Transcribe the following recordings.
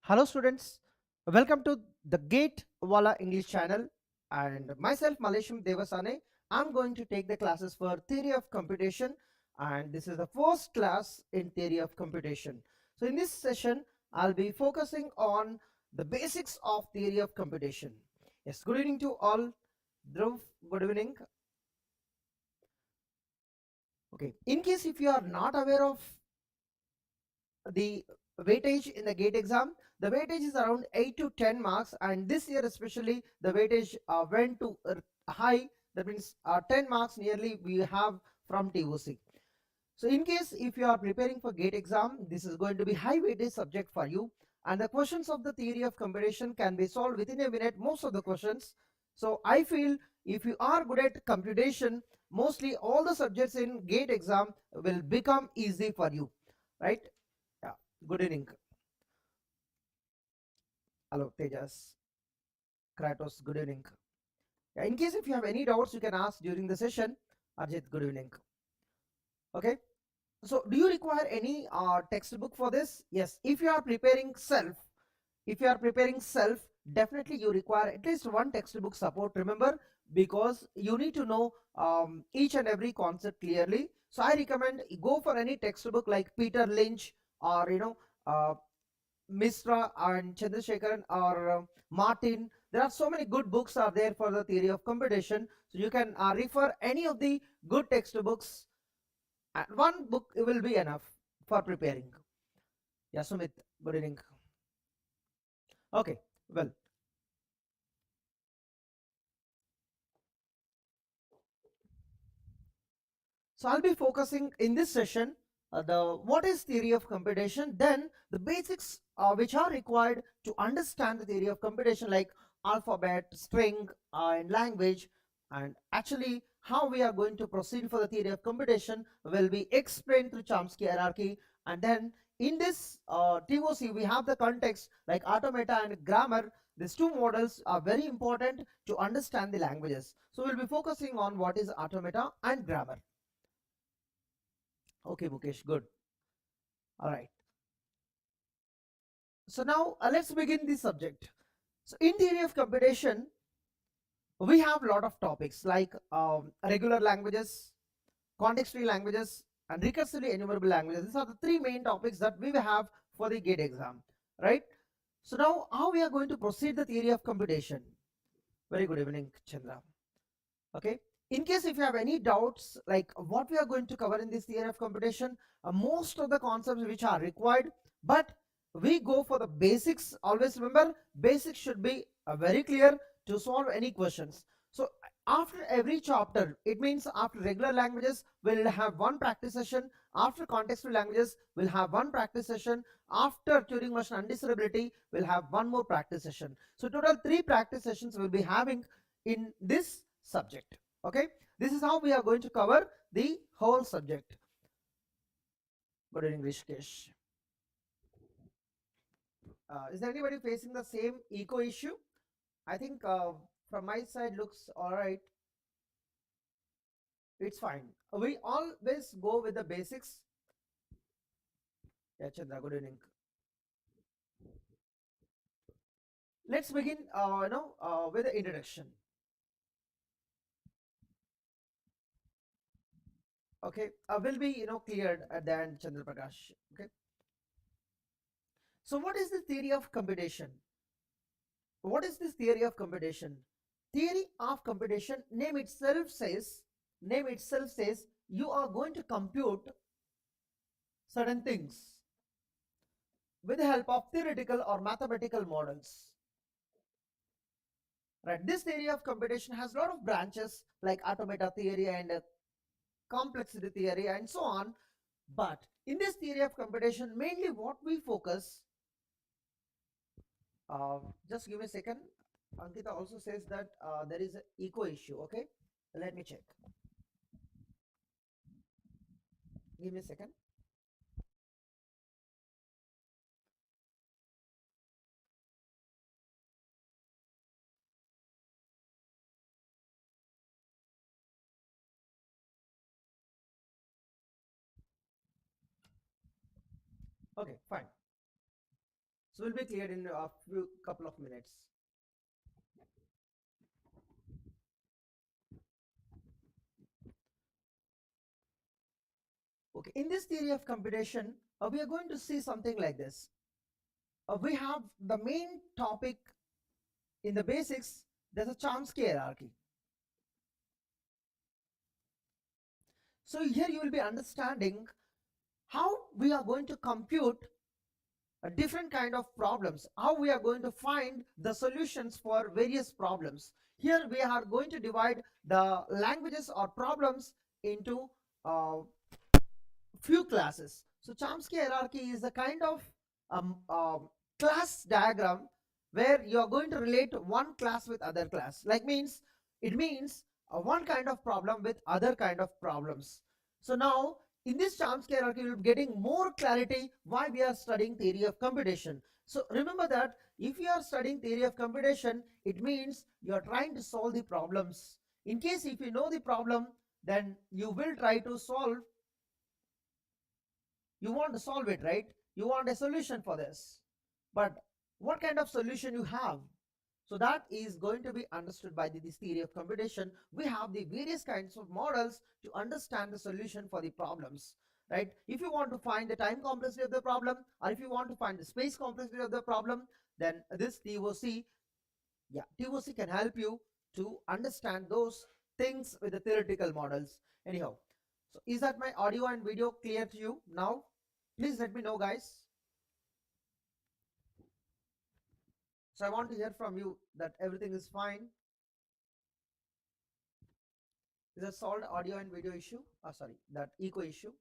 Hello students, welcome to the Gate Wallah English channel and myself Malesham Devasane. I'm going to take the classes for theory of computation and this is the first class in theory of computation. So in this session I'll be focusing on the basics of theory of computation. Yes, good evening to all. Dhruv, good evening. Okay, in case if you are not aware of the weightage in the gate exam, the weightage is around 8 to 10 marks, and this year especially the weightage went to high. That means 10 marks nearly we have from TOC. So in case if you are preparing for gate exam, this is going to be high weightage subject for you, and the questions of the theory of computation can be solved within a minute, most of the questions. So I feel if you are good at computation, mostly all the subjects in gate exam will become easy for you, right? Yeah, good evening. Hello, Tejas, Kratos, good evening. Yeah, in case if you have any doubts, you can ask during the session. Arjit, good evening. Okay. So, do you require any textbook for this? Yes. If you are preparing self, definitely you require at least one textbook support. Remember, because you need to know each and every concept clearly. So, I recommend go for any textbook like Peter Lynch or uh, Misra and Chandrasekharan or Martin. There are so many good books are there for the theory of computation. So you can refer any of the good textbooks. And one book will be enough for preparing. Yeah, Sumit, good evening. Okay, well, so I'll be focusing in this session the what is theory of computation, then the basics which are required to understand the theory of computation, like alphabet, string, and language, and actually how we are going to proceed for the theory of computation will be explained through Chomsky hierarchy. And then in this TOC we have the context like automata and grammar. These two models are very important to understand the languages. So we'll be focusing on what is automata and grammar. Okay, Mukesh, good. All right. So now let's begin this subject. So in theory of computation, we have a lot of topics like regular languages, context-free languages, and recursively enumerable languages. These are the three main topics that we will have for the GATE exam, right? So now how we are going to proceed the theory of computation. Very good evening, Chandra. Okay. In case if you have any doubts like what we are going to cover in this theory of computation, most of the concepts which are required, but we go for the basics. Always remember, basics should be very clear to solve any questions. So after every chapter, it means after regular languages we'll have one practice session, after contextual languages we'll have one practice session, after Turing machine undesirability we'll have one more practice session. So total 3 practice sessions we'll be having in this subject. Okay, this is how we are going to cover the whole subject. Good evening, Rishikesh. Is there anybody facing the same eco issue? I think from my side looks all right. It's fine. We always go with the basics. Yeah, Chandra, good evening. Let's begin with the introduction. Okay, will be cleared at the end, Chandra Prakash. Okay, so what is the theory of computation? What is this theory of computation? Theory of computation, name itself says you are going to compute certain things with the help of theoretical or mathematical models. Right? This theory of computation has a lot of branches like automata theory and complexity theory and so on. But in this theory of computation, mainly what we focus, just give me a second. Ankita also says that there is an eco issue. Okay, let me check. Give me a second. Okay, fine. So we'll be cleared in a few couple of minutes. Okay, in this theory of computation, we are going to see something like this. We have the main topic in the basics. There's a Chomsky hierarchy. So here you will be understanding how we are going to compute a different kind of problems, how we are going to find the solutions for various problems. Here we are going to divide the languages or problems into uh, few classes. So Chomsky hierarchy is a kind of class diagram where you are going to relate one class with other class. Like means it means one kind of problem with other kind of problems. So now in this Chomsky hierarchy, you'll be getting more clarity why we are studying theory of computation. So remember that if you are studying theory of computation, it means you are trying to solve the problems. In case if you know the problem, then you will try to solve. You want to solve it, right? You want a solution for this, but what kind of solution you have? So that is going to be understood by this theory of computation. We have the various kinds of models to understand the solution for the problems, right? If you want to find the time complexity of the problem, or if you want to find the space complexity of the problem, then this TOC, TOC can help you to understand those things with the theoretical models. Anyhow, so is that my audio and video clear to you now? Please let me know, guys. So I want to hear from you that everything is fine. Is that solved audio and video issue? Oh, sorry, that echo issue.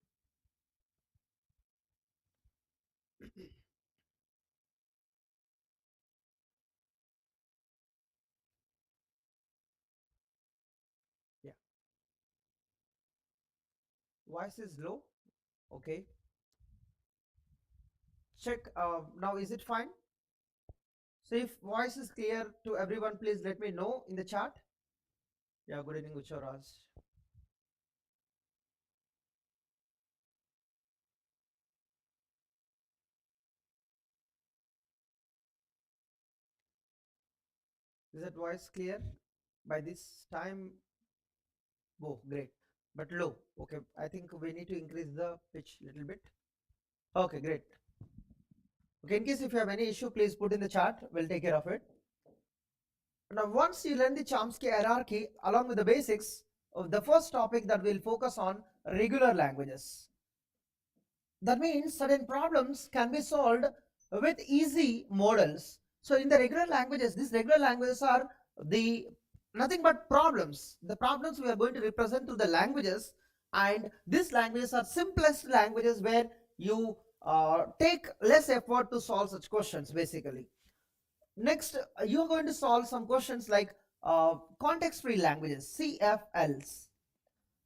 Yeah, voice is low. Okay, check now. Is it fine? So if voice is clear to everyone, please let me know in the chat. Yeah, good evening, Ucharas. Is that voice clear by this time? Oh, great, but low. Okay, I think we need to increase the pitch a little bit. Okay, great. Okay, in case if you have any issue, please put in the chat. We'll take care of it. Now, once you learn the Chomsky hierarchy along with the basics, of the first topic that we'll focus on regular languages. That means certain problems can be solved with easy models. So in the regular languages, these regular languages are the nothing but problems. The problems we are going to represent to the languages, and these languages are simplest languages where you take less effort to solve such questions basically. Next, you're going to solve some questions like context-free languages, CFLs.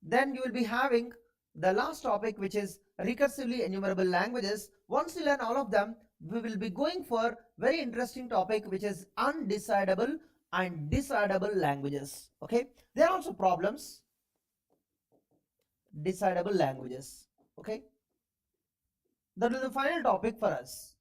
Then you will be having the last topic, which is recursively enumerable languages. Once you learn all of them, we will be going for very interesting topic, which is undecidable and decidable languages. Okay, there are also problems, decidable languages. Okay, that is the final topic for us.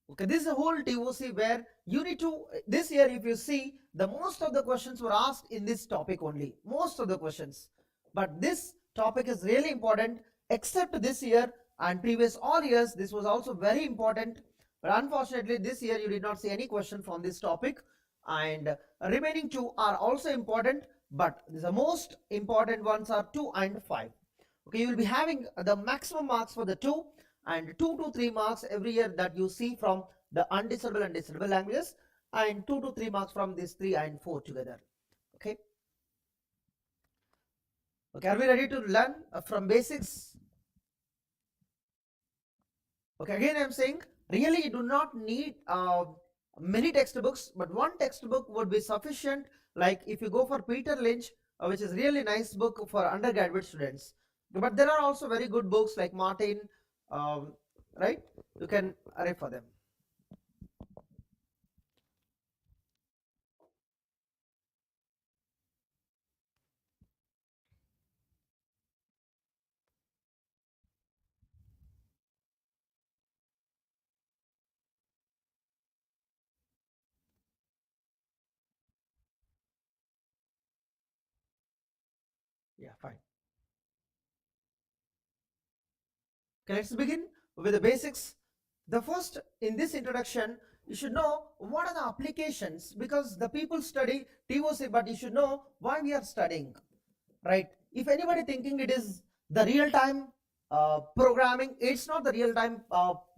Okay, this is a whole TOC where you need to, this year if you see, the most of the questions were asked in this topic only, most of the questions. But this topic is really important, except this year and previous all years, this was also very important. But unfortunately, this year you did not see any question from this topic, and remaining two are also important, but the most important ones are 2 and 5. Okay, you will be having the maximum marks for the 2 and 2 to 3 marks every year that you see from the undecidable and decidable languages, and 2 to 3 marks from these 3 and 4 together. Okay, okay, are we ready to learn from basics? Okay, again I'm saying really you do not need many textbooks, but one textbook would be sufficient. Like if you go for Peter Lynch, which is really nice book for undergraduate students, but there are also very good books like Martin, um, right? You can refer them. Yeah, fine. Okay, let's begin with the basics. The first, in this introduction, you should know what are the applications, because the people study TOC, but you should know why we are studying, right? If anybody thinking it is the real-time programming, it's not the real-time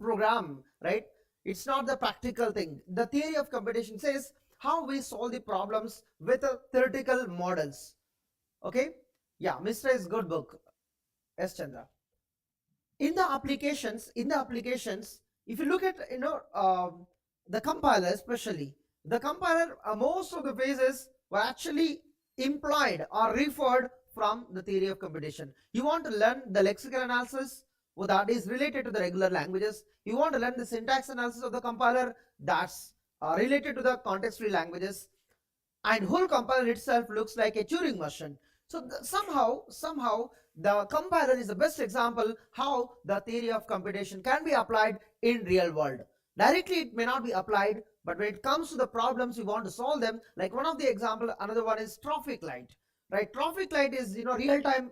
program, right? It's not the practical thing. The theory of computation says how we solve the problems with a theoretical models. Okay, yeah, Mr. is good book. S. Chandra. In the applications, if you look at the compiler, especially the compiler, most of the phases were actually implied or referred from the theory of computation. You want to learn the lexical analysis, well, that is related to the regular languages. You want to learn the syntax analysis of the compiler, that's related to the context-free languages. And whole compiler itself looks like a Turing machine. So somehow the compiler is the best example how the theory of computation can be applied in real world. Directly it may not be applied, but when it comes to the problems you want to solve them, like one of the example, another one is traffic light, right? Traffic light is real time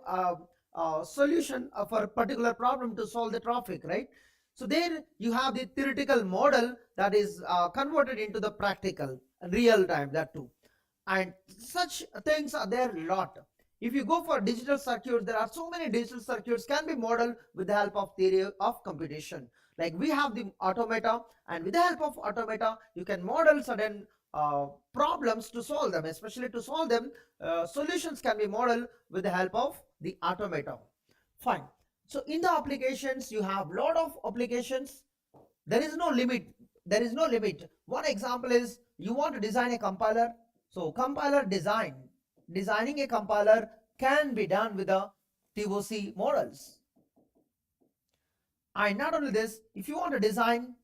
solution for a particular problem to solve the traffic, right? So there you have the theoretical model that is converted into the practical real time, that too. And such things are there a lot. If you go for digital circuits, there are so many digital circuits can be modeled with the help of theory of computation. Like we have the automata, and with the help of automata you can model certain problems to solve them. Especially to solve them, solutions can be modeled with the help of the automata. Fine. So in the applications you have lot of applications. There is no limit. There is no limit. One example is you want to design a compiler. So compiler designing a compiler can be done with the TOC models. And not only this, if you want to design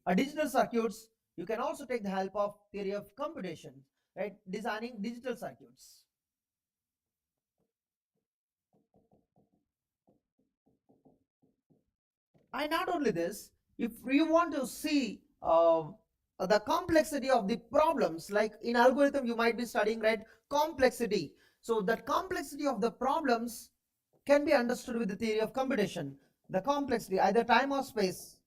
a digital circuits, you can also take the help of theory of computation, right? Designing digital circuits. And not only this, if you want to see the complexity of the problems, like in algorithm you might be studying, right, complexity. So that complexity of the problems can be understood with the theory of computation. The complexity, either time or space,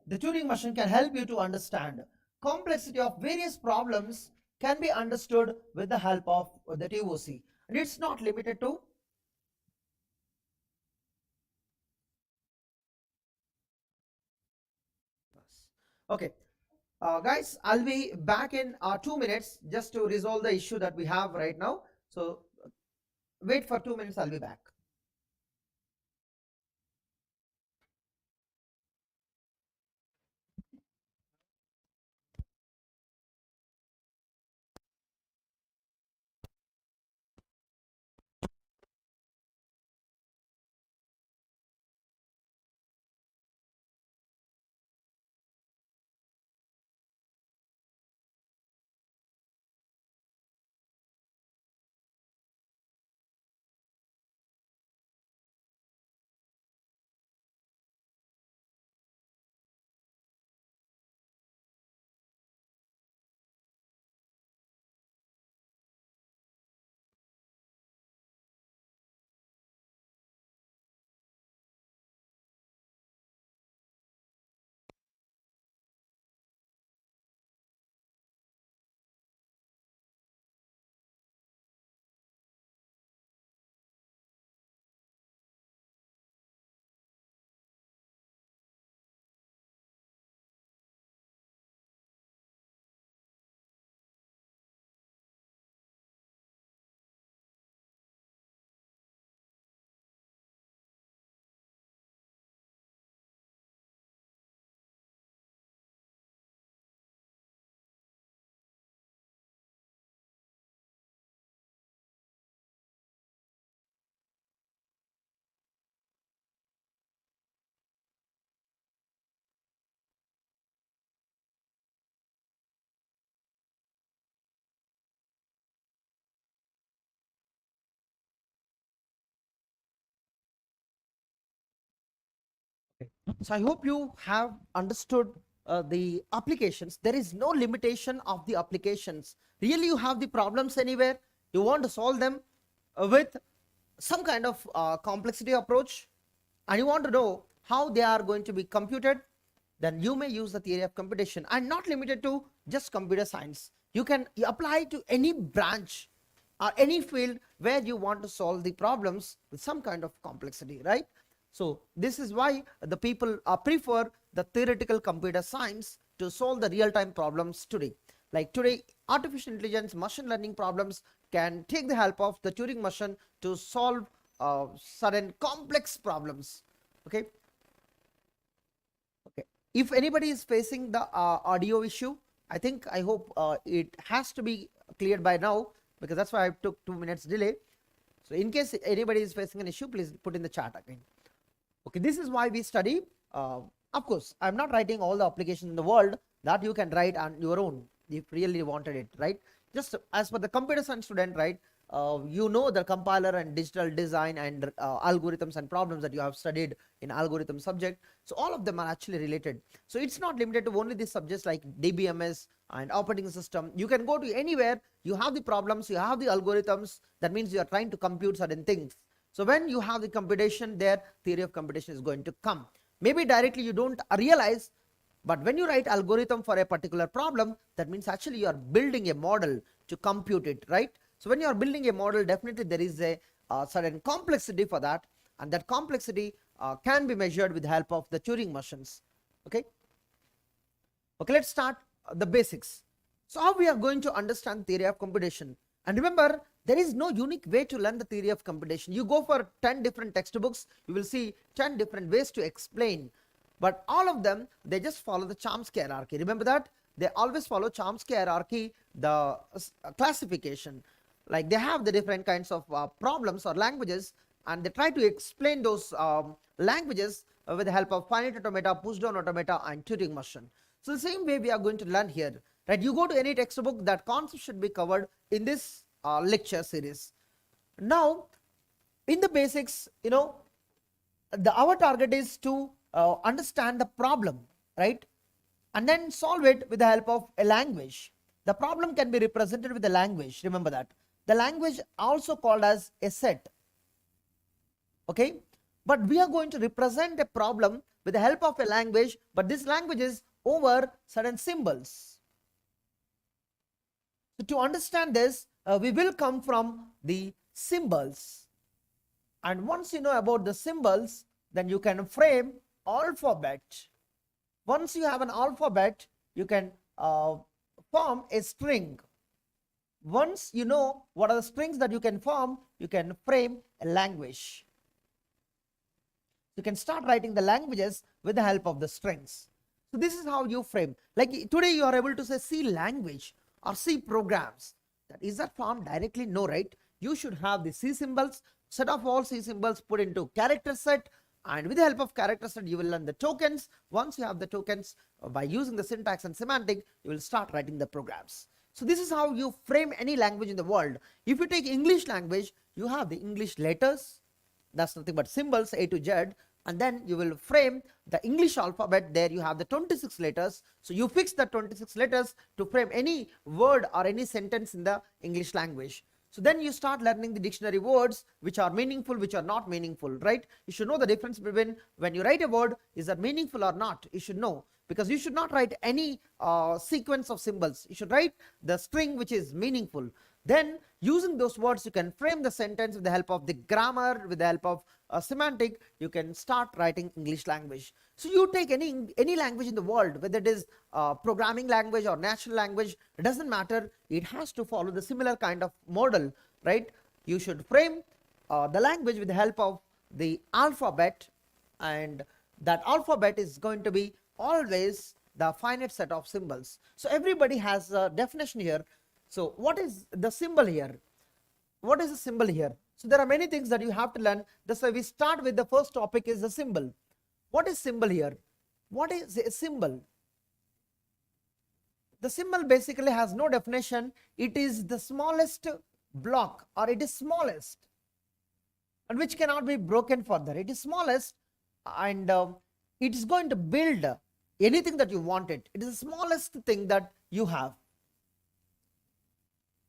the Turing machine can help you to understand. Complexity of various problems can be understood with the help of the TOC. And it's not limited to okay. Guys, I'll be back in 2 minutes just to resolve the issue that we have right now. So wait for 2 minutes, I'll be back. So I hope you have understood the applications. There is no limitation of the applications. Really, you have the problems anywhere, you want to solve them, with some kind of complexity approach, and you want to know how they are going to be computed, then you may use the theory of computation, and not limited to just computer science. You can apply to any branch or any field where you want to solve the problems with some kind of complexity, right? So this is why the people prefer the theoretical computer science to solve the real-time problems today. Like today, artificial intelligence, machine learning problems can take the help of the Turing machine to solve certain complex problems. Okay. Okay. If anybody is facing the audio issue, I hope it has to be cleared by now, because that's why I took 2 minutes delay. So in case anybody is facing an issue, please put in the chat again. Okay, this is why we study. Of course, I'm not writing all the applications in the world that you can write on your own if really wanted it, right? Just as for the computer science student, right? You know the compiler and digital design and algorithms and problems that you have studied in algorithm subject. So all of them are actually related. So it's not limited to only these subjects like DBMS and operating system. You can go to anywhere. You have the problems, you have the algorithms. That means you are trying to compute certain things. So when you have the computation there, theory of computation is going to come. Maybe directly you don't realize, but when you write algorithm for a particular problem, that means actually you are building a model to compute it, right? So when you are building a model, definitely there is a certain complexity for that, and that complexity can be measured with the help of the Turing machines. Okay. Okay, let's start the basics. So how we are going to understand theory of computation? And remember, there is no unique way to learn the theory of computation. You go for 10 different textbooks, you will see 10 different ways to explain. But all of them, they just follow the Chomsky hierarchy. Remember that? They always follow Chomsky hierarchy, the classification. Like they have the different kinds of problems or languages, and they try to explain those languages with the help of finite automata, push-down automata, and Turing machine. So the same way we are going to learn here, right? You go to any textbook, that concept should be covered in this lecture series. Now, in the basics, our target is to understand the problem, right? And then solve it with the help of a language. The problem can be represented with a language. Remember that. The language also called as a set. Okay. But we are going to represent a problem with the help of a language, but this language is over certain symbols. So to understand this, we will come from the symbols. And once you know about the symbols, then you can frame alphabet. Once you have an alphabet, you can form a string. Once you know what are the strings that you can form, you can frame a language. You can start writing the languages with the help of the strings. So this is how you frame. Like today you are able to say C language or C programs. Is that formed directly? No, right? You should have the C symbols, set of all C symbols put into character set, and with the help of character set you will learn the tokens. Once you have the tokens, by using the syntax and semantic, you will start writing the programs. So this is how you frame any language in the world. If you take English language, you have the English letters, that's nothing but symbols A to Z, and then you will frame the English alphabet. There you have the 26 letters. So you fix the 26 letters to frame any word or any sentence in the English language. So then you start learning the dictionary words which are meaningful, which are not meaningful, right? You should know the difference between when you write a word, is that meaningful or not? You should know, because you should not write any sequence of symbols. You should write the string which is meaningful. Then using those words, you can frame the sentence with the help of the grammar, with the help of semantic. You can start writing English language. So you take any language in the world, whether it is programming language or natural language, it doesn't matter. It has to follow the similar kind of model, right? You should frame the language with the help of the alphabet, and that alphabet is going to be always the finite set of symbols. So everybody has a definition here. So what is the symbol here? What is the symbol here? So there are many things that you have to learn. That's why we start with the first topic is the symbol. What is symbol here? What is a symbol? The symbol basically has no definition. It is the smallest block, or it is smallest, and which cannot be broken further. It is smallest, and it is going to build anything that you wanted. It is the smallest thing that you have.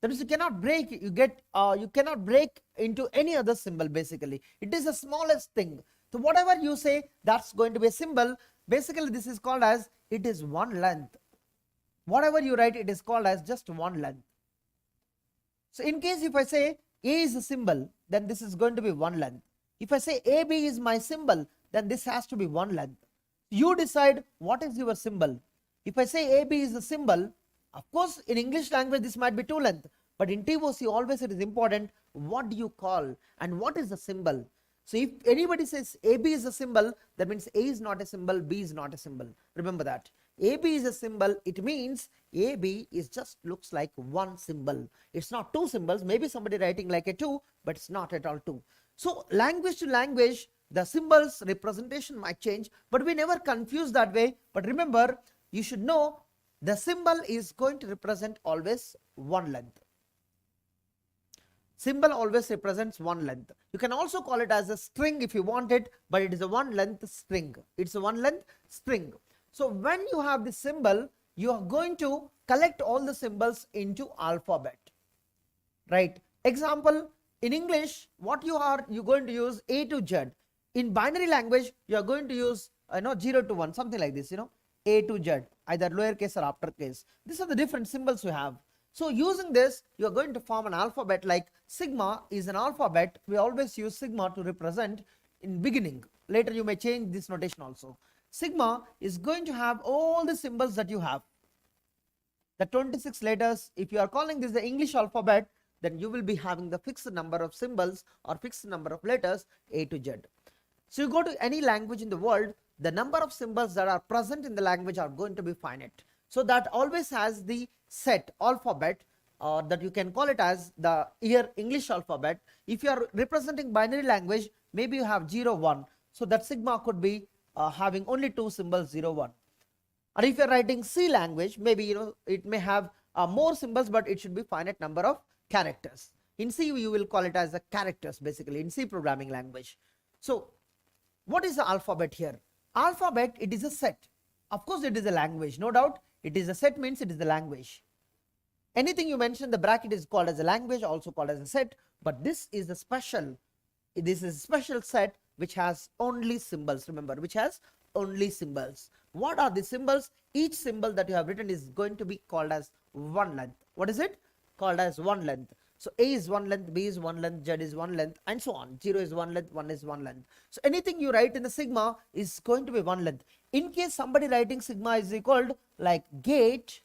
That means you cannot break, you cannot break into any other symbol basically. It is the smallest thing. So whatever you say, that's going to be a symbol. Basically this is called as, it is one length. Whatever you write, it is called as just one length. So in case if I say A is a symbol, then this is going to be one length. If I say AB is my symbol, then this has to be one length. You decide what is your symbol. If I say AB is a symbol, of course in English language this might be two length, but in TOC always it is important what do you call and what is the symbol. So if anybody says AB is a symbol, that means A is not a symbol, B is not a symbol. Remember that. AB is a symbol, it means AB is just looks like one symbol. It's not two symbols, maybe somebody writing like a two, but it's not at all two. So language to language, the symbols representation might change, but we never confuse that way. But remember, you should know the symbol is going to represent always one length. Symbol always represents one length. You can also call it as a string if you want it, but it is a one length string. It's a one length string. So when you have this symbol, you are going to collect all the symbols into alphabet, right? Example, in English, what you're going to use A to Z. In binary language, you are going to use 0 to 1, something like this, A to Z, either lowercase or uppercase. These are the different symbols we have. So using this, you are going to form an alphabet. Like sigma is an alphabet. We always use sigma to represent in beginning. Later you may change this notation also. Sigma is going to have all the symbols that you have. The 26 letters, if you are calling this the English alphabet, then you will be having the fixed number of symbols or fixed number of letters A to Z. So you go to any language in the world, the number of symbols that are present in the language are going to be finite. So that always has the set alphabet, or that you can call it as the here English alphabet. If you are representing binary language, maybe you have 0, 1. So that sigma could be having only two symbols 0, 1. Or if you are writing C language, maybe it may have more symbols, but it should be finite number of characters. In C you will call it as the characters basically in C programming language. So what is the alphabet here? Alphabet, it is a set. Of course it is a language, no doubt. It is a set means it is the language. Anything you mention the bracket is called as a language, also called as a set, but this is a special set which has only symbols. Remember, which has only symbols. What are the symbols? Each symbol that you have written is going to be called as one length. What is it? Called as one length. So A is one length, B is one length, Z is one length, and so on. 0 is one length, 1 is one length. So anything you write in the sigma is going to be one length. In case somebody writing sigma is equal to like gate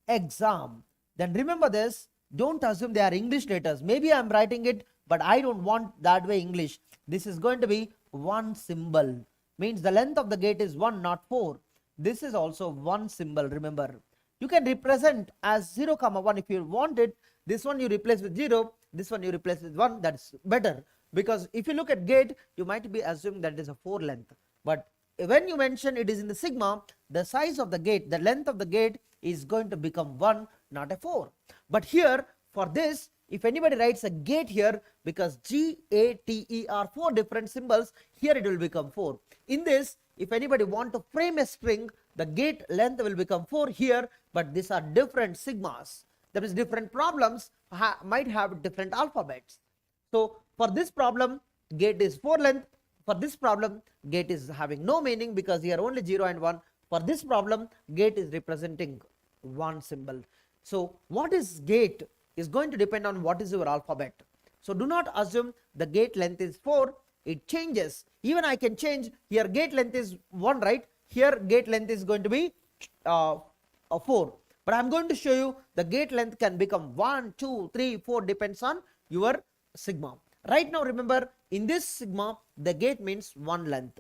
exam, then remember this, don't assume they are English letters. Maybe I am writing it, but I don't want that way English. This is going to be one symbol. Means the length of the gate is 1, not 4. This is also one symbol, remember. You can represent as 0, 1 if you want it. This one you replace with 0, this one you replace with 1. That's better, because if you look at gate, you might be assuming that it is a 4 length. But when you mention it is in the sigma, the size of the gate, the length of the gate is going to become 1, not a 4. But here for this, if anybody writes a gate here, because GATE are 4 different symbols, here it will become 4. In this, if anybody want to frame a string, the gate length will become 4 here, but these are different sigmas. That is, different problems might have different alphabets. So for this problem, gate is 4 length. For this problem, gate is having no meaning because here only 0 and 1. For this problem, gate is representing one symbol. So what is gate is going to depend on what is your alphabet. So do not assume the gate length is 4. It changes. Even I can change here, gate length is 1, right? Here gate length is going to be 4. But I am going to show you the gate length can become 1, 2, 3, 4, depends on your sigma. Right now remember, in this sigma the gate means one length.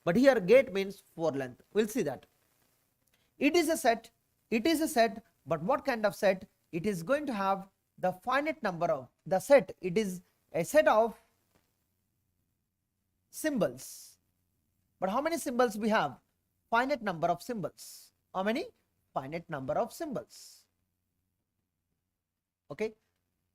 But here gate means 4 length. We'll see that. It is a set. But what kind of set? It is going to have the finite number of the set. It is a set of symbols. But how many symbols we have? Finite number of symbols. How many? Finite number of symbols. Okay.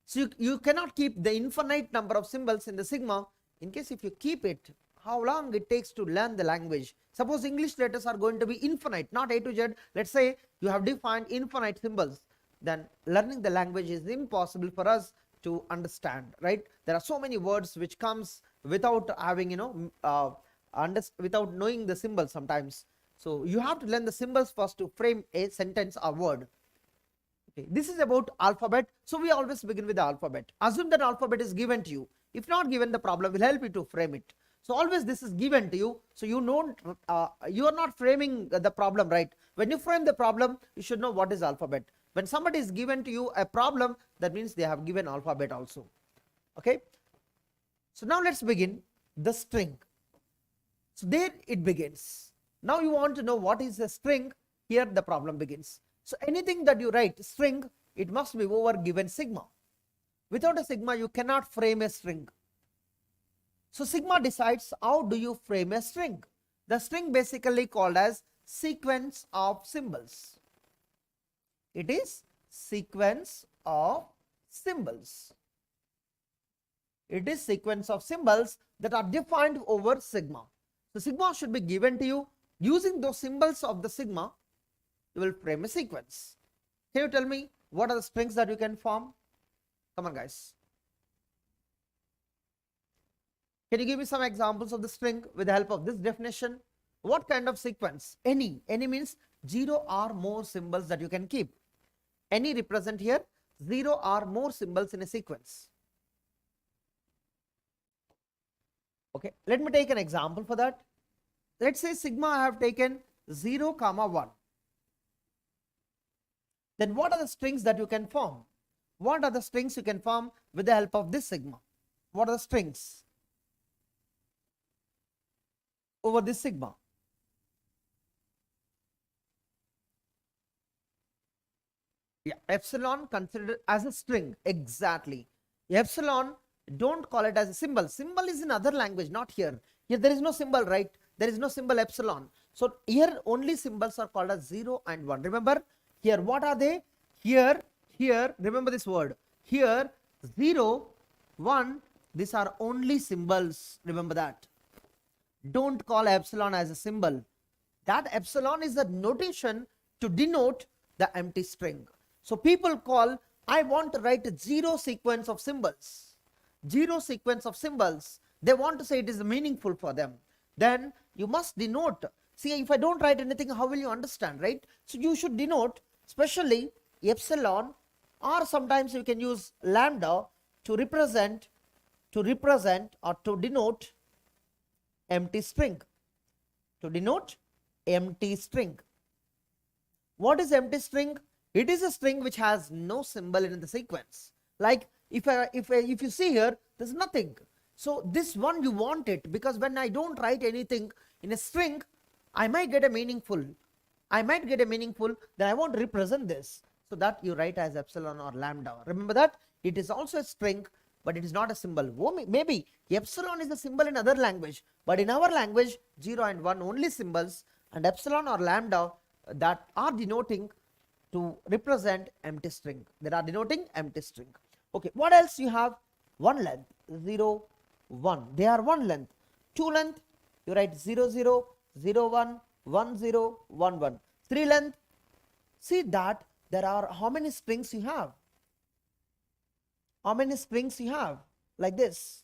So you cannot keep the infinite number of symbols in the sigma. In case if you keep it, how long it takes to learn the language. Suppose English letters are going to be infinite, not A to Z. Let's say you have defined infinite symbols. then learning the language is impossible for us to understand, right? There are so many words which comes without having, without knowing the symbols sometimes. So you have to learn the symbols first to frame a sentence or word. Okay, this is about alphabet. So we always begin with the alphabet. Assume that alphabet is given to you. If not given, the problem will help you to frame it. So always this is given to you. So you are not framing the problem, right? When you frame the problem, you should know what is alphabet. When somebody is given to you a problem, that means they have given alphabet also. Okay. So now let's begin the string. So there it begins. Now you want to know what is a string. Here the problem begins. So anything that you write string, it must be over given sigma. Without a sigma, you cannot frame a string. So sigma decides how do you frame a string. The string basically called as sequence of symbols. It is sequence of symbols. It is sequence of symbols that are defined over sigma. So sigma should be given to you. Using those symbols of the sigma, you will frame a sequence. Can you tell me what are the strings that you can form? Come on, guys. Can you give me some examples of the string with the help of this definition? What kind of sequence? Any means 0 or more symbols that you can keep. Any represent here 0 or more symbols in a sequence. Okay, let me take an example for that. Let's say sigma I have taken 0, 1. Then what are the strings that you can form? What are the strings you can form with the help of this sigma? What are the strings over this sigma? Yeah, epsilon considered as a string. Exactly. Epsilon, don't call it as a symbol. Symbol is in other language, not here. Here there is no symbol, right? There is no symbol epsilon. So here only symbols are called as 0 and 1. Remember, here what are they? Here, remember this word. Here, 0, 1, these are only symbols. Remember that. Don't call epsilon as a symbol. That epsilon is a notation to denote the empty string. So people call, I want to write a 0 sequence of symbols. 0 sequence of symbols. They want to say it is meaningful for them. Then you must denote. See, if I don't write anything, how will you understand, right? So you should denote, especially epsilon, or sometimes you can use lambda to represent or to denote empty string. To denote empty string. What is empty string? It is a string which has no symbol in the sequence. Like if you see here, there's nothing. So this one you want it, because when I don't write anything in a string, I might get a meaningful. Then I want to represent this. So that you write as epsilon or lambda. Remember that it is also a string, but it is not a symbol. Maybe epsilon is a symbol in other language, but in our language 0 and 1 only symbols, and epsilon or lambda that are denoting to represent empty string. They are denoting empty string. Okay, what else you have? One length, 0, 1. They are one length. Two length, you write 0, 0, 0, 1, 1, 0, 1, 1. Three length, see that there are how many strings you have? How many strings you have? Like this.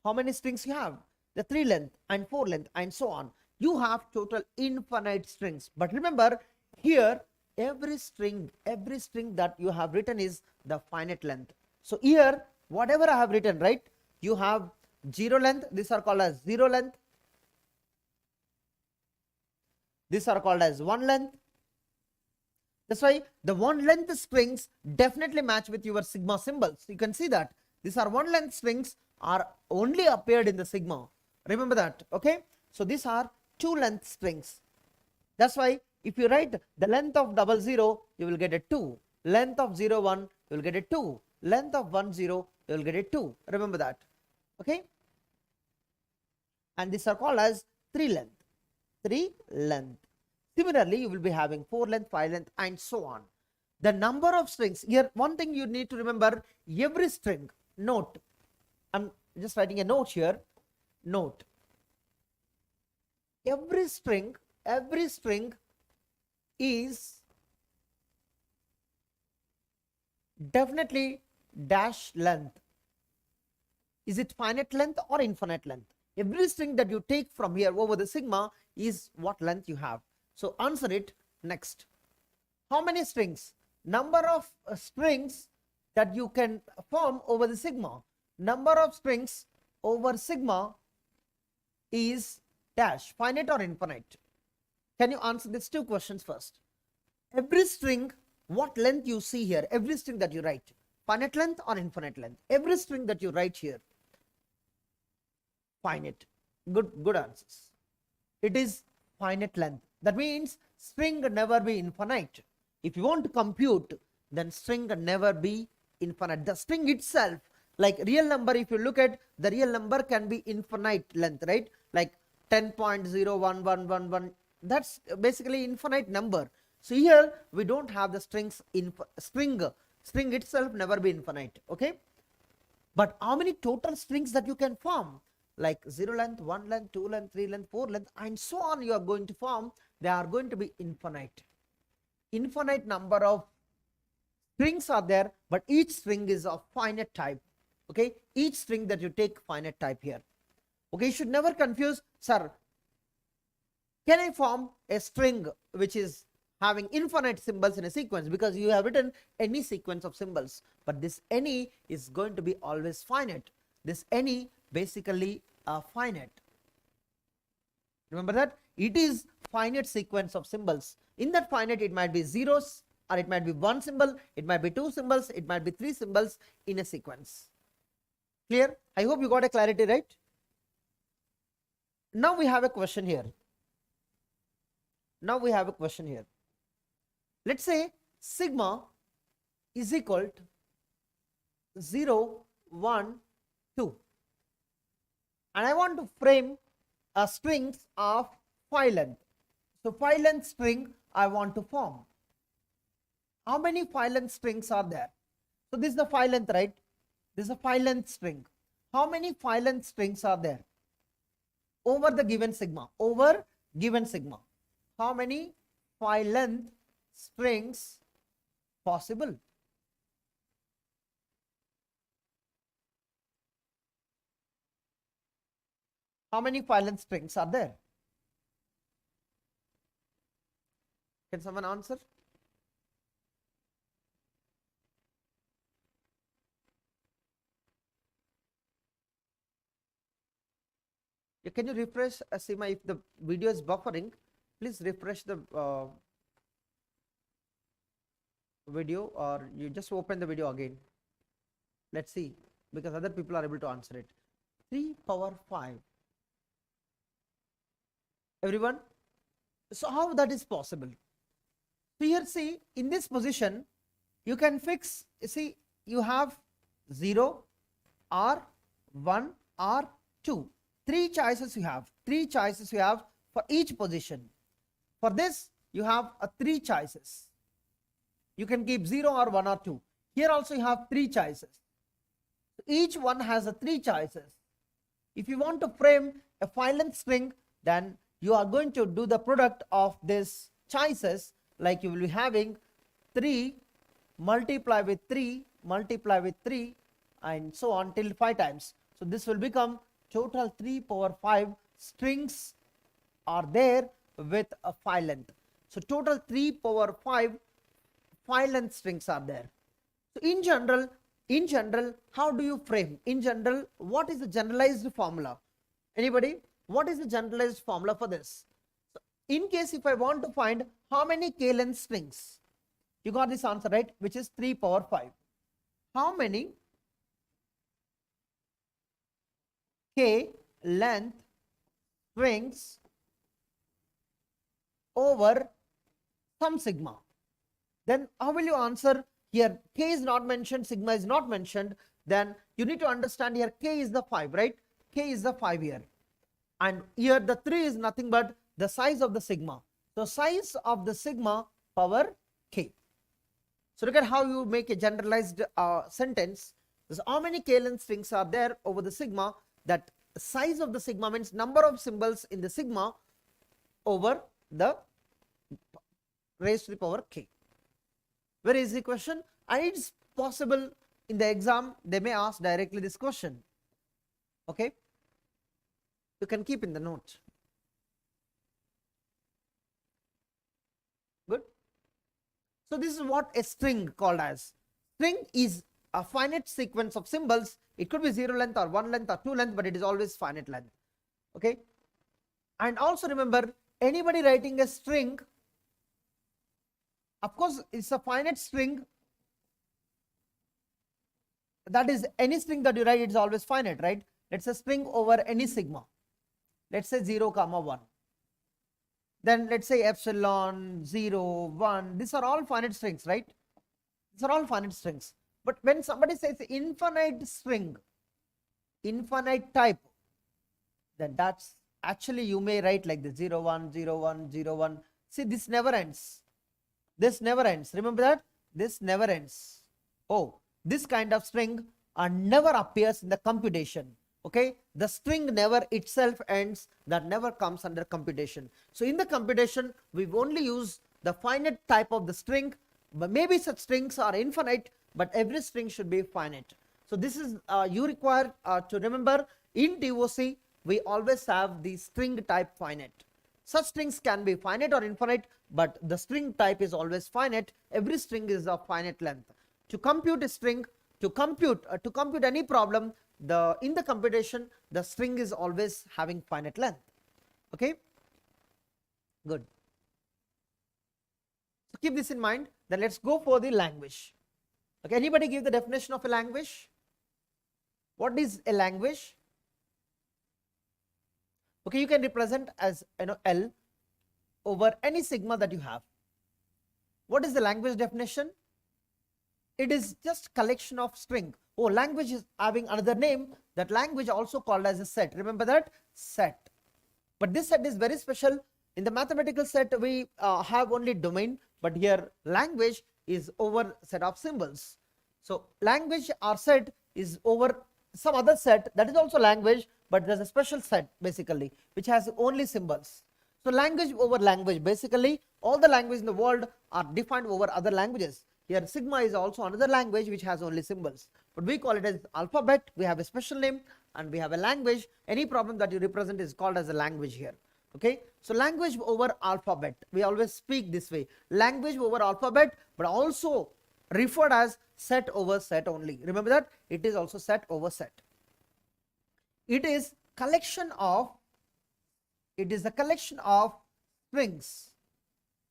How many strings you have? The 3 length and 4 length and so on. You have total infinite strings. But remember, here every string that you have written is the finite length. So here whatever I have written, right, you have 0 length, these are called as 0 length, these are called as 1 length. That's why the 1 length strings definitely match with your sigma symbols. You can see that these are 1 length strings are only appeared in the sigma. Remember that. Okay, so these are 2 length strings. That's why if you write the length of 00, you will get a 2. Length of 01, you will get a 2. Length of 10, you will get a 2. Remember that. Okay, and these are called as 3 length. 3 length. Similarly, you will be having 4 length, 5 length and so on. The number of strings, here one thing you need to remember, every string, note, I'm just writing a note here, note, every string is Definitely dash length. Is it finite length or infinite length? Every string that you take from here over the sigma is what length you have. So answer it next. How many strings? Number of strings that you can form over the sigma. Number of strings over sigma is dash, finite or infinite? Can you answer these two questions first? Every string, what length you see here, every string that you write, finite length or infinite length? Every string that you write here, finite. Good answers. It is finite length. That means string never be infinite. If you want to compute, then string never be infinite. The string itself, like real number, if you look at the real number can be infinite length, right? Like 10.01111, that's basically infinite number. So here we don't have the strings string itself never be infinite. Okay, but how many total strings that you can form, like 0 length, 1 length, 2 length, 3 length, 4 length, and so on, you are going to form, they are going to be infinite. Infinite number of strings are there, but each string is of finite type. Okay, each string that you take finite type here. Okay, you should never confuse, sir, can I form a string which is having infinite symbols in a sequence? Because you have written any sequence of symbols, but this any is going to be always finite. This any basically finite. Remember that it is finite sequence of symbols. In that finite, it might be zeros, or it might be one symbol, it might be two symbols, it might be three symbols in a sequence. Clear? I hope you got a clarity, right? Now we have a question here. Let's say sigma is equal to 0, 1, 2. And I want to frame a strings of 5 length. So 5 length string I want to form. How many 5 length strings are there? So this is the 5 length, right? This is a 5 length string. How many 5 length strings are there over the given sigma? Over given sigma, how many 5 length strings possible? How many 5 length strings are there? Can someone answer? Can you refresh, Seema, if the video is buffering, please refresh the video, or you just open the video again. Let's see, because other people are able to answer it. 3 power 5. Everyone? So how that is possible? So here, see, in this position, you can fix, see, you have 0 or 1 or 2. 3 choices you have. 3 choices you have for each position. For this, you have 3 choices. You can keep 0 or 1 or 2. Here also you have 3 choices. Each one has 3 choices. If you want to frame a 5 length string, then you are going to do the product of these choices, like you will be having 3 multiply with 3 multiply with 3 and so on till 5 times. So this will become total 3 power 5 strings are there with a 5 length. So total 3 power 5 length strings are there. So in general, how do you frame? In general, what is the generalized formula? Anybody? What is the generalized formula for this? So in case if I want to find how many k length strings, you got this answer, right? Which is 3 power 5. How many k length strings over some sigma? Then how will you answer? Here k is not mentioned, sigma is not mentioned. Then you need to understand here k is the 5, right? K is the 5 here. And here the 3 is nothing but the size of the sigma. So size of the sigma power k. So look at how you make a generalized sentence. So how many k length strings are there over the sigma? That size of the sigma means number of symbols in the sigma over the raised to the power k. Very easy question, and it's possible in the exam they may ask directly this question. Okay, you can keep in the note. Good. So this is what a string called as. String is a finite sequence of symbols. It could be 0 length or 1 length or 2 length, but it is always finite length. Okay, and also remember, anybody writing a string, of course it's a finite string. That is, any string that you write, it's always finite, right? Let's say string over any sigma. Let's say 0, 1. Then let's say epsilon, 0, 1. These are all finite strings, right? These are all finite strings. But when somebody says infinite string, infinite type, then that's actually, you may write like this: 0, 1, 0, 1, 0, 1. See, this never ends. This never ends. Remember that? This never ends. Oh, this kind of string never appears in the computation. Okay, the string never itself ends. That never comes under computation. So in the computation, we only use the finite type of the string. But maybe such strings are infinite, but every string should be finite. So this is you require to remember. In TOC, we always have the string type finite. Such strings can be finite or infinite, but the string type is always finite. Every string is of finite length. To compute a string, to compute any problem, in the computation, the string is always having finite length. Okay, good. So keep this in mind. Then let's go for the language. Okay, anybody give the definition of a language? What is a language? Okay, you can represent as L over any sigma that you have. What is the language definition? It is just collection of string. Oh, language is having another name. That language also called as a set. Remember that? Set. But this set is very special. In the mathematical set, we have only domain, but here language is over set of symbols. So language or set is over some other set that is also language, but there's a special set basically which has only symbols. So language over language, basically all the languages in the world are defined over other languages. Here sigma is also another language which has only symbols, but we call it as alphabet. We have a special name and we have a language. Any problem that you represent is called as a language here. Okay, so language over alphabet, we always speak this way: language over alphabet, but also referred as set over set only. Remember that it is also set over set. It is collection of, it is a collection of strings.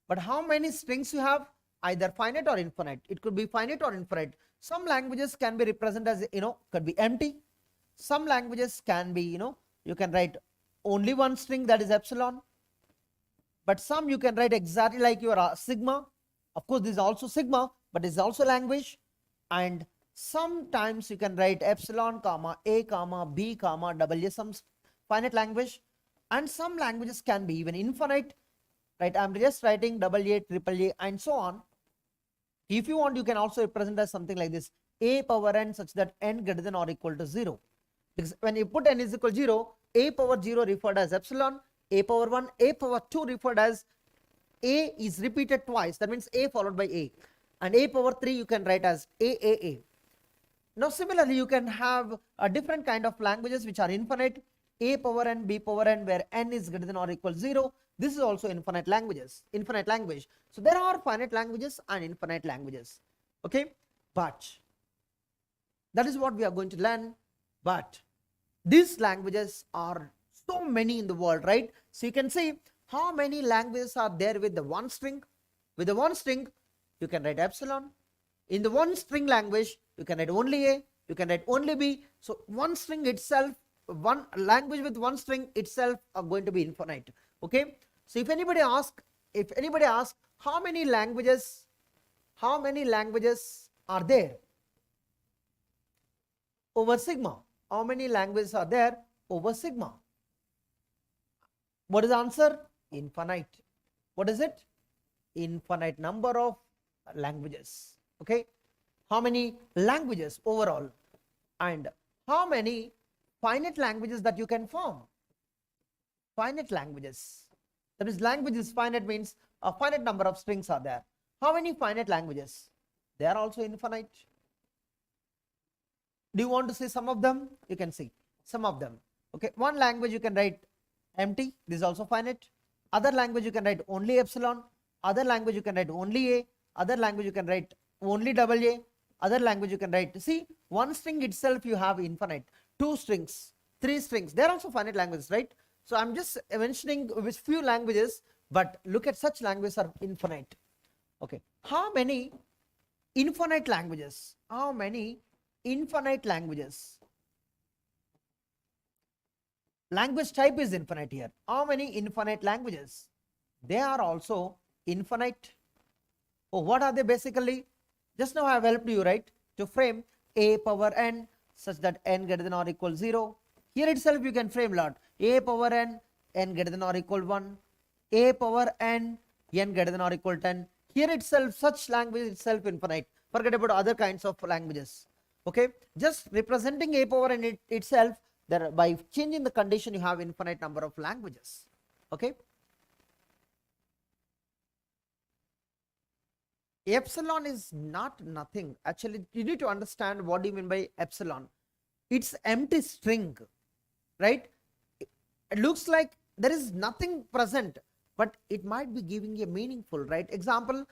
But how many strings you have? Either finite or infinite. It could be finite or infinite. Some languages can be represented as could be empty. Some languages can be you can write only one string, that is epsilon. But some you can write exactly like your sigma. Of course this is also sigma, but it's also language. And sometimes you can write epsilon comma a comma b comma double a, some finite language. And some languages can be even infinite, right? I'm just writing double a, triple a, and so on. If you want, you can also represent as something like this: a power n such that n greater than or equal to 0. Because when you put n is equal to 0, a power 0 referred as epsilon, a power 1, a power 2 referred as a is repeated twice, that means a followed by a, and a power 3 you can write as a. Now similarly you can have a different kind of languages which are infinite: a power n, b power n, where n is greater than or equal to 0. This is also infinite languages, infinite language. So there are finite languages and infinite languages. Okay, but that is what we are going to learn. But these languages are so many in the world, right? So you can see how many languages are there with the one string. With the one string you can write epsilon. In the one string language you can write only a, you can write only b. So one string itself, one language with one string itself are going to be infinite. Okay, so if anybody asks how many languages are there over sigma, how many languages are there over sigma, what is the answer? Infinite. What is it? Infinite number of languages. Okay, how many languages overall, and how many finite languages that you can form? Finite languages, that is, language is finite means a finite number of strings are there. How many finite languages? They are also infinite. Do you want to see some of them? You can see some of them. Okay, one language you can write empty, this is also finite. Other language you can write only epsilon. Other language you can write only a. Other language you can write only double a. Other language you can write, see, one string itself you have infinite, 2 strings, 3 strings, they are also finite languages, right? So I'm just mentioning with few languages, but look at such languages are infinite. Okay, how many infinite languages? How many infinite languages? Language type is infinite here. How many infinite languages? They are also infinite. Oh, what are they basically? Just now I have helped you, right, to frame a power n such that n greater than or equal 0. Here itself you can frame lot. A power n, n greater than or equal 1. A power n, n greater than or equal 10. Here itself, such language itself infinite. Forget about other kinds of languages. Okay, just representing a power n itself, that by changing the condition you have infinite number of languages. Okay. Epsilon is not nothing. Actually, you need to understand what do you mean by epsilon. It's empty string, right? It looks like there is nothing present, but it might be giving you a meaningful, right? Example,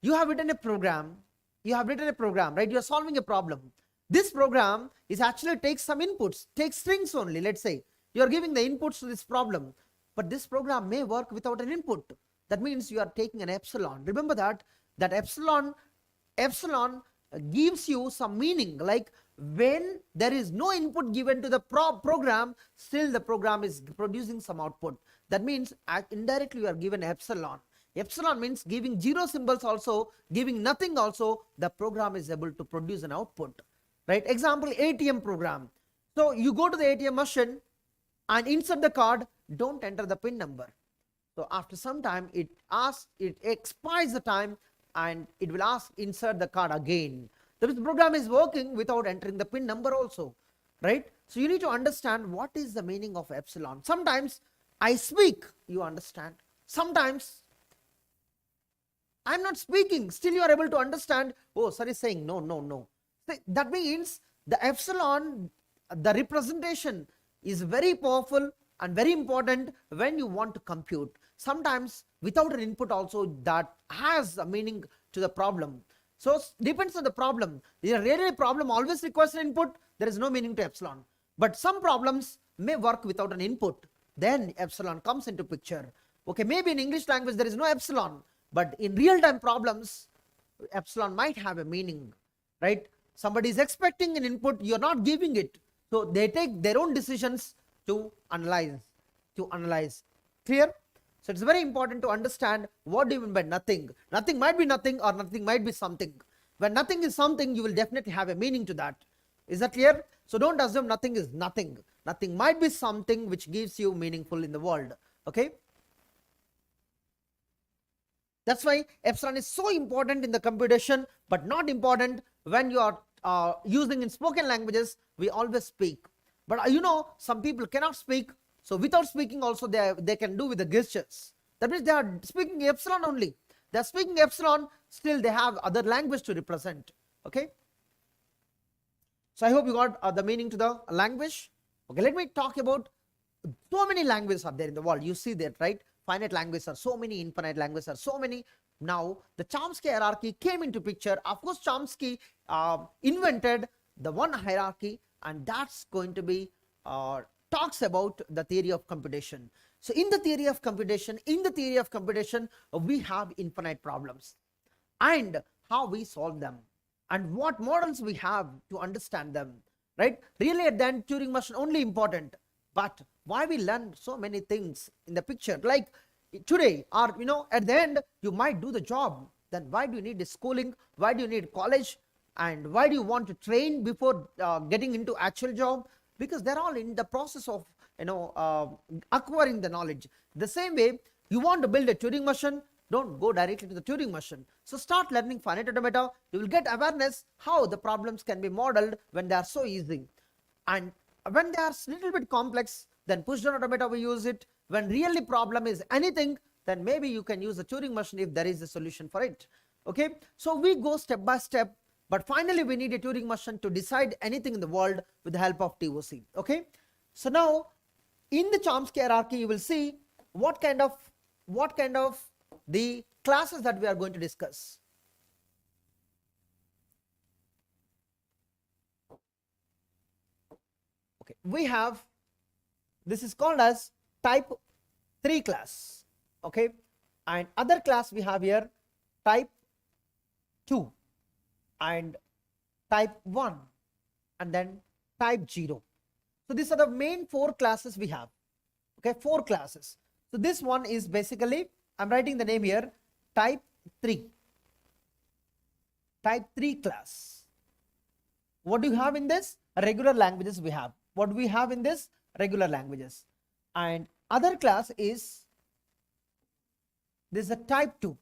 you have written a program, right? You're solving a problem. This program is actually takes some inputs, takes strings only, let's say. You're giving the inputs to this problem, but this program may work without an input. That means you are taking an epsilon. Remember that epsilon gives you some meaning, like when there is no input given to the program, still the program is producing some output. That means indirectly you are given epsilon. Epsilon means giving 0 symbols also, giving nothing also, the program is able to produce an output, right? Example, ATM program. So you go to the ATM machine and insert the card, don't enter the PIN number. So after some time it expires the time and it will ask insert the card again. The program is working without entering the PIN number also, right? So you need to understand what is the meaning of epsilon. Sometimes I speak, you understand. Sometimes I'm not speaking, still you are able to understand. Oh, sir is saying no, no, no. That means the epsilon, the representation is very powerful and very important when you want to compute. Sometimes without an input also that has a meaning to the problem. So depends on the problem. Really a problem always requires an input, there is no meaning to epsilon. But some problems may work without an input, then epsilon comes into picture. Okay, maybe in English language there is no epsilon, but in real time problems, epsilon might have a meaning, right? Somebody is expecting an input, you are not giving it. So they take their own decisions to analyze. Clear? So it's very important to understand what do you mean by nothing. Nothing might be nothing or nothing might be something. When nothing is something, you will definitely have a meaning to that. Is that clear? So don't assume nothing is nothing. Nothing might be something which gives you meaningful in the world. Okay? That's why epsilon is so important in the computation, but not important when you are using in spoken languages. We always speak. But you know, some people cannot speak. So without speaking also they can do with the gestures. That means they are speaking epsilon only. They are speaking epsilon, still they have other language to represent. Okay. So I hope you got the meaning to the language. Okay, let me talk about so many languages are there in the world. You see that, right? Finite languages are so many, infinite languages are so many. Now the Chomsky hierarchy came into picture. Of course, Chomsky invented the one hierarchy, and that's going to be talks about the theory of computation. So in the theory of computation, we have infinite problems and how we solve them and what models we have to understand them, right? Really at the end, Turing machine only important, but why we learn so many things in the picture, like today, or you know, at the end you might do the job. Then why do you need schooling? Why do you need college? And why do you want to train before getting into actual job? Because they're all in the process of, you know, acquiring the knowledge. The same way, you want to build a Turing machine, don't go directly to the Turing machine. So start learning finite automata. You will get awareness how the problems can be modeled when they are so easy. And when they are a little bit complex, then push down automata we use it. When really problem is anything, then maybe you can use a Turing machine if there is a solution for it. Okay, so we go step by step. but finally we need a Turing machine to decide anything in the world with the help of TOC. Okay, so now in the Chomsky hierarchy you will see what kind of the classes that we are going to discuss. Okay, we have, this is called as type 3 class. Okay, and other class we have here type 2 and type 1 and then type 0. So these are the main 4 classes we have. Okay, 4 classes. So this one is basically, I'm writing the name here, type 3. Type 3 class. What do you have in this? Regular languages we have. What do we have in this? Regular languages. And other class is, this is a type 2.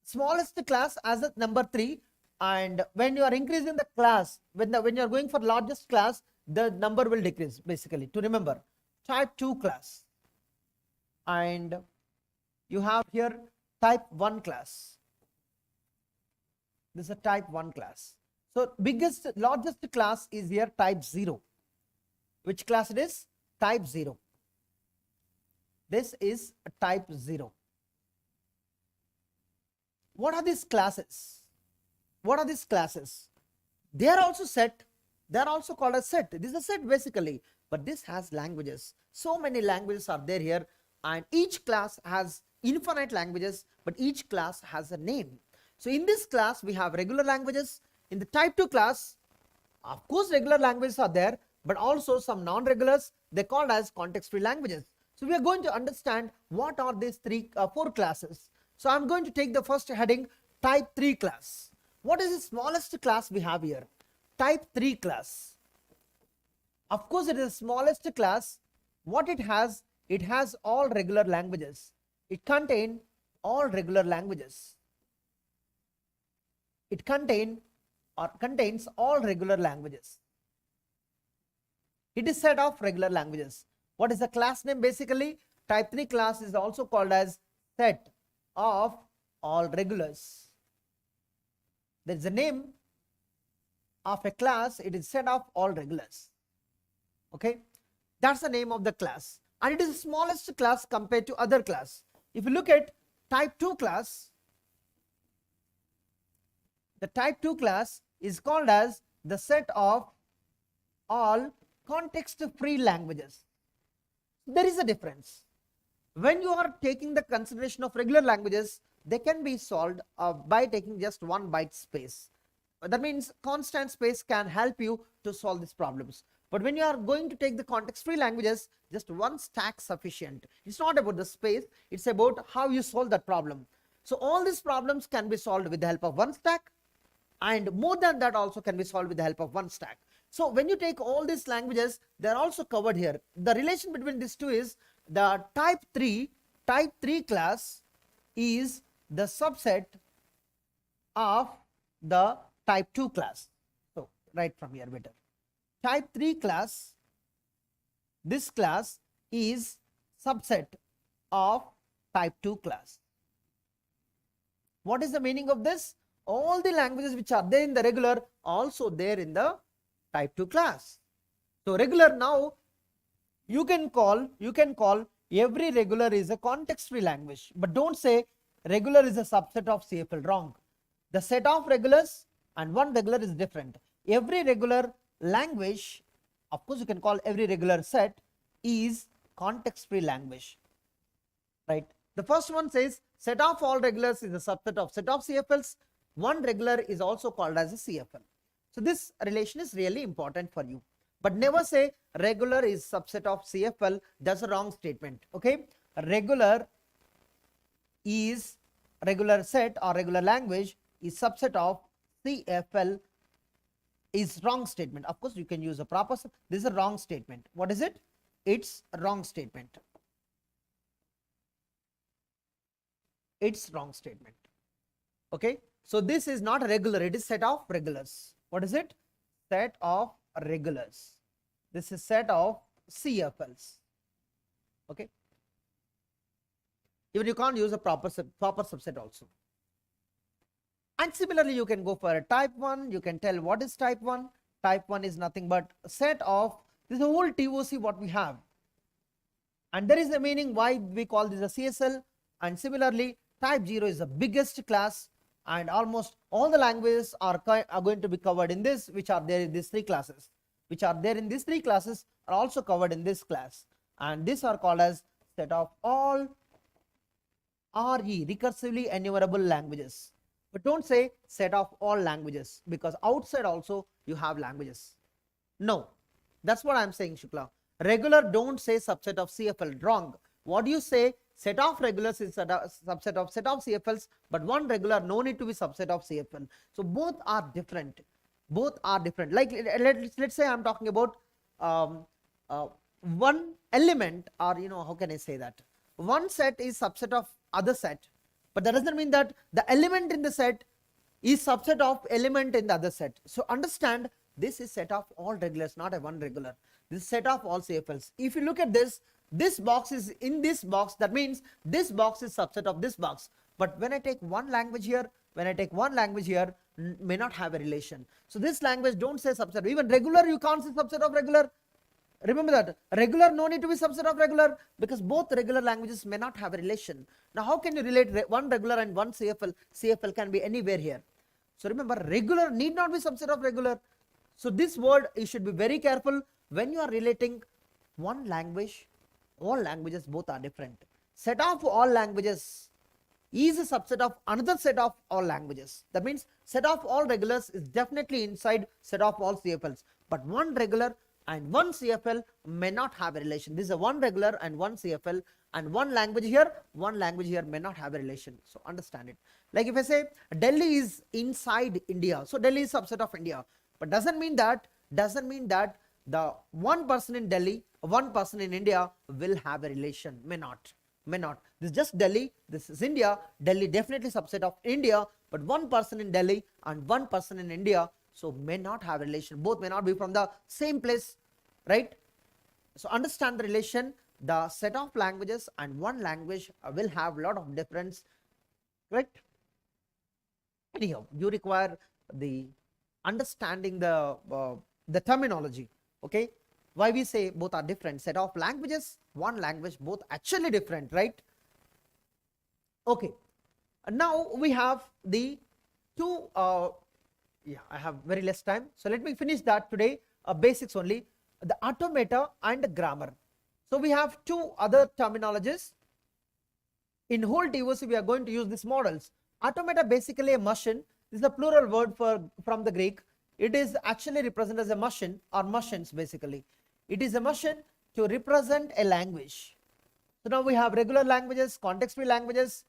Smallest class as a number 3, and when you are increasing the class, when you are going for largest class, the number will decrease, basically, to remember. Type 2 class. And you have here type 1 class. This is a type 1 class. So largest class is here type 0. Which class it is? Type 0. This is a type 0. What are these classes? What are these classes? They are also set. They are also called a set. This is a set basically, but this has languages. So many languages are there here, and each class has infinite languages, but each class has a name. So in this class we have regular languages. In the type 2 class, of course regular languages are there, but also some non-regulars. They are called as context-free languages. So we are going to understand what are these 4 classes. So I'm going to take the first heading, type 3 class. What is the smallest class we have here? Type 3 class. Of course it is the smallest class. What it has all regular languages. It contains all regular languages. It contains all regular languages. It is set of regular languages. What is the class name basically? Type 3 class is also called as set of all regulars. There is a name of a class. It is set of all regulars. Okay, that's the name of the class, and it is the smallest class compared to other class. If you look at type 2 class, the type 2 class is called as the set of all context-free languages. There is a difference. When you are taking the consideration of regular languages, they can be solved by taking just 1 byte space. That means constant space can help you to solve these problems. But when you are going to take the context-free languages, just 1 stack sufficient. It's not about the space, it's about how you solve that problem. So all these problems can be solved with the help of 1 stack, and more than that also can be solved with the help of 1 stack. So when you take all these languages, they are also covered here. The relation between these two is the type 3 class is the subset of the type 2 class. So write from here better. Type 3 class, this class is subset of type 2 class. What is the meaning of this? All the languages which are there in the regular also there in the type 2 class. So regular, now you can call every regular is a context-free language, but don't say regular is a subset of CFL. Wrong. The set of regulars and 1 regular is different. Every regular language, of course you can call every regular set, is context-free language, right? The first one says set of all regulars is a subset of set of CFLs. 1 regular is also called as a CFL. So this relation is really important for you, but never say regular is subset of CFL. That's a wrong statement. Okay, regular is regular set or regular language is subset of CFL is wrong statement. Of course you can use a proper, this is a wrong statement. What is it? It's a wrong statement. It's wrong statement. Okay, so this is not a regular, it is set of regulars. What is it? Set of regulars. This is set of CFLs. Okay, even you can't use a proper subset also. And similarly, you can go for a type 1. You can tell what is type 1. Type 1 is nothing but a set of, this is a whole TOC what we have. And there is a meaning why we call this a CSL. And similarly, type 0 is the biggest class, and almost all the languages are going to be covered in this, which are there in these three classes. Which are there in these three classes are also covered in this class. And these are called as set of all RE, recursively enumerable languages. But don't say set of all languages, because outside also you have languages. No, that's what I'm saying, Shukla. Regular, don't say subset of CFL. Wrong. What do you say? Set of regulars is subset of CFLs, but one regular, no need to be subset of CFL. So both are different. Both are different. Like let's say I'm talking about one element, or how can I say that? One set is subset of other set, but that doesn't mean that the element in the set is subset of element in the other set. So understand, this is set of all regulars, not a one regular. This is set of all CFLs. If you look at this box is in this box, that means this box is subset of this box. But when I take one language here, may not have a relation. So this language, don't say subset. Even regular, you can't say subset of regular. Remember that. Regular, no need to be subset of regular, because both regular languages may not have a relation. Now how can you relate one regular and one CFL? CFL can be anywhere here. So remember, regular need not be subset of regular. So this word, you should be very careful when you are relating one language. All languages, both are different. Set of all languages is a subset of another set of all languages. That means set of all regulars is definitely inside set of all CFLs. But one regular and one CFL may not have a relation. This is a one regular and one CFL, and one language here may not have a relation. So understand it. Like if I say Delhi is inside India, so Delhi is subset of India, but doesn't mean that the one person in Delhi, one person in India will have a relation. May not. This is just Delhi, this is India. Delhi definitely subset of India, but one person in Delhi and one person in India, so may not have a relation. Both may not be from the same place, right? So understand the relation. The set of languages and one language will have a lot of difference, right? Anyhow, you require the understanding the terminology. Okay, why we say both are different? Set of languages, one language, both actually different, right? Okay, now we have the two I have very less time, so let me finish that today. Basics only, the automata and the grammar. So we have two other terminologies. In whole TOC we are going to use these models. Automata, basically a machine. This is a plural word from the Greek. It is actually represented as a machine or machines. Basically it is a machine to represent a language. So now we have regular languages, context-free languages.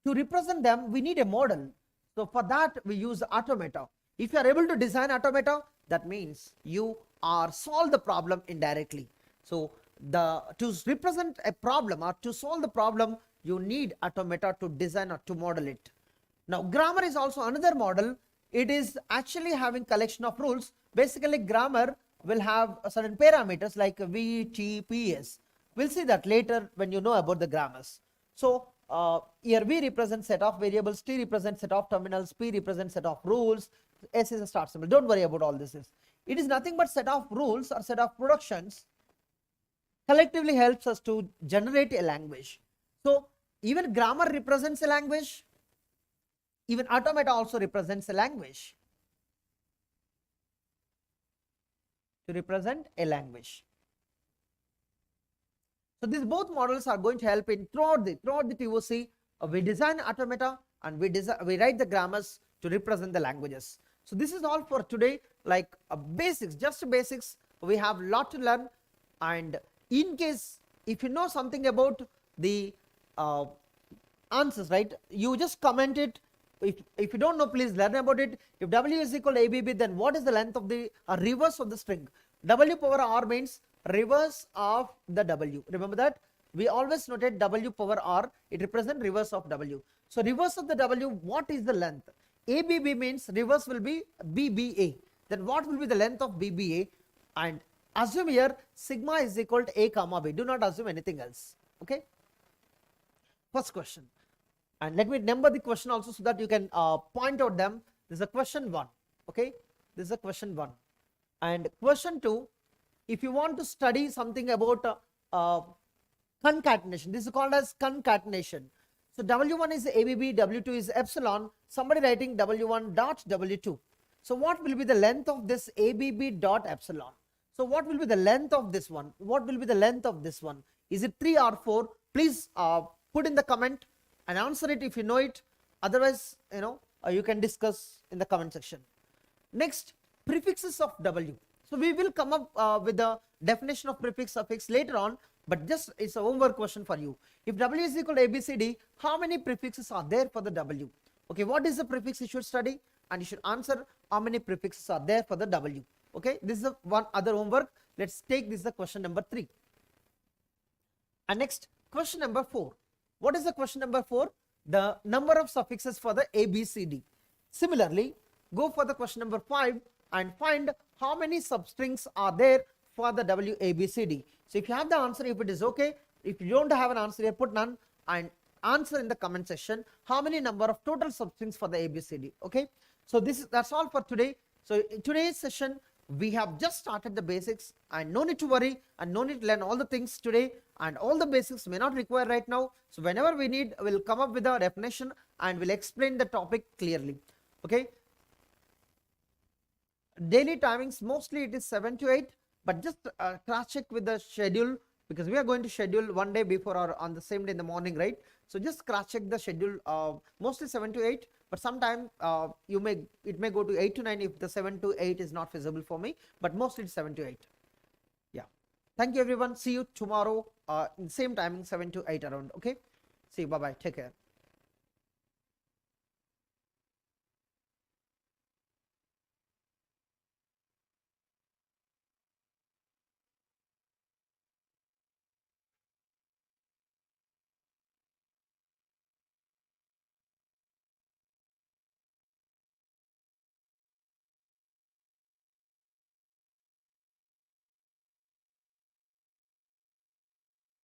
To represent them we need a model. So for that we use automata. If you are able to design automata, that means you are solve the problem indirectly. So to represent a problem or to solve the problem, you need automata to design or to model it. Now grammar is also another model. It is actually having collection of rules. Basically grammar will have certain parameters like V, T, P, S. We'll see that later when you know about the grammars. So here V represents set of variables, T represents set of terminals, P represents set of rules, S is a start symbol. Don't worry about all this. It is nothing but set of rules or set of productions collectively helps us to generate a language. So even grammar represents a language. Even automata also represents a language. To represent a language. So these both models are going to help in throughout the TOC. We design automata and we write the grammars to represent the languages. So this is all for today. Like basics, just basics. We have a lot to learn, and in case if you know something about the answers, right, you just comment it. If you don't know, please learn about it. If W is equal to ABB, then what is the length of the reverse of the string? W power R means reverse of the W. Remember that we always noted W power R, it represents reverse of W. So reverse of the W, what is the length? ABB means reverse will be BBA. Then what will be the length of BBA? And assume here sigma is equal to A comma B. Do not assume anything else. Okay. First question. And let me number the question also so that you can point out them. This is a question 1. Okay, this is a question 1. And question 2, if you want to study something about concatenation, this is called as concatenation. So W1 is ABB, W2 is epsilon, somebody writing W1 dot W2. So what will be the length of this ABB dot epsilon? So what will be the length of this one? What will be the length of this one? Is it 3 or 4? Please put in the comment and answer it if you know it. Otherwise, you can discuss in the comment section. Next, prefixes of W. So we will come up with the definition of prefix suffix later on, but just it's a homework question for you. If W is equal to ABCD, how many prefixes are there for the W? Okay, what is the prefix you should study? And you should answer how many prefixes are there for the W. Okay, this is one other homework. Let's take this, the question number 3. And next, question number 4. What is the question number 4? The number of suffixes for the ABCD. Similarly, go for the question number 5 and find how many substrings are there for the WABCD. So if you have the answer, if it is okay, if you don't have an answer here, put none and answer in the comment section how many number of total substrings for the ABCD. Okay, so that's all for today. So in today's session, we have just started the basics, and no need to worry and no need to learn all the things today, and all the basics may not require right now. So whenever we need, we'll come up with a definition and we'll explain the topic clearly. Okay, daily timings, mostly it is 7 to 8, but just cross check with the schedule, because we are going to schedule one day before or on the same day in the morning, right? So just cross check the schedule, mostly 7 to 8, but sometime it may go to 8 to 9 if the 7 to 8 is not feasible for me, but mostly it's 7 to 8. Yeah, thank you everyone. See you tomorrow in same timing, 7 to 8 around. Okay, see you, bye bye, take care.